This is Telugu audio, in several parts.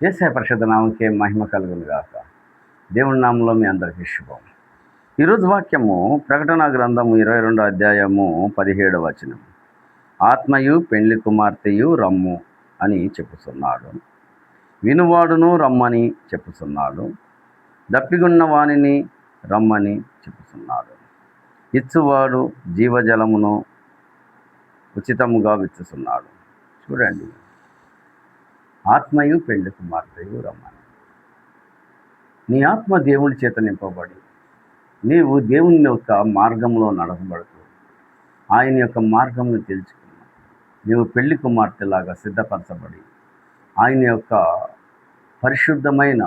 యేసయ్య పరిశుద్ధ నామముకే మహిమ కలుగును గాక. దేవుని నామములో మీ అందరికీ శుభం. ఈరోజు వాక్యము ప్రకటన గ్రంథము 22 అధ్యాయము 17 వచనం. ఆత్మయు పెండ్లి కుమార్తెయు రమ్ము అని చెప్పుచున్నాడు. వినువాడును రమ్మని చెప్పుచున్నాడు. దప్పిగున్న వానిని రమ్మని చెప్పుచున్నాడు. ఇచ్చువాడు జీవజలమును ఉచితముగా విచ్చుచున్నాడు. చూడండి, ఆత్మయు పెండ్లి కుమార్తెయు రమ్మని. నీ ఆత్మ దేవుని చేత నింపబడి నీవు దేవుని యొక్క మార్గంలో నడపబడుతూ ఆయన యొక్క మార్గంను తెలుసుకున్నావు. నీవు పెళ్లి కుమార్తెలాగా సిద్ధపరచబడి ఆయన యొక్క పరిశుద్ధమైన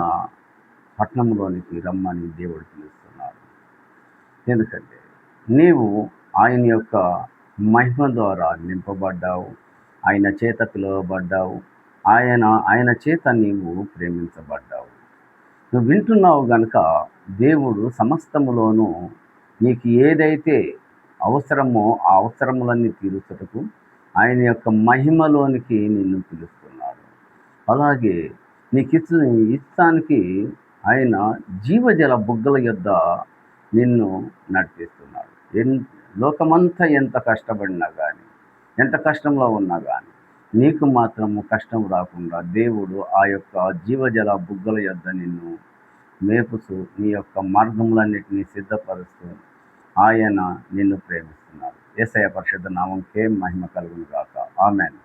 పట్టణంలోనికి రమ్మని దేవుడు పిలుస్తున్నాడు. ఎందుకంటే నీవు ఆయన యొక్క మహిమ ద్వారా నింపబడ్డావు, ఆయన చేత పిలువబడ్డావు, ఆయన చేత నీవు ప్రేమించబడ్డావు. నువ్వు వింటున్నావు గనుక దేవుడు సమస్తములోనూ నీకు ఏదైతే అవసరమో ఆ అవసరములన్నీ తీర్చుటకు ఆయన యొక్క మహిమలోనికి నిన్ను పిలుస్తున్నాడు. అలాగే నీకు ఇష్టానికి ఆయన జీవజల బుగ్గల యొద్ద నిన్ను నడిపిస్తున్నాడు. లోకమంతా ఎంత కష్టపడినా కానీ, ఎంత కష్టంలో ఉన్నా కానీ నీకు మాత్రము కష్టం రాకుండా దేవుడు ఆ యొక్క జీవజల బుగ్గల యొద్ద నిన్ను మేపుతూ నీ యొక్క మార్గములన్నిటినీ సిద్ధపరుస్తూ ఆయన నిన్ను ప్రేమిస్తున్నాడు. యేసయ్య పరిశుద్ధ నామముకే మహిమ కలుగును గాక. ఆమేన్.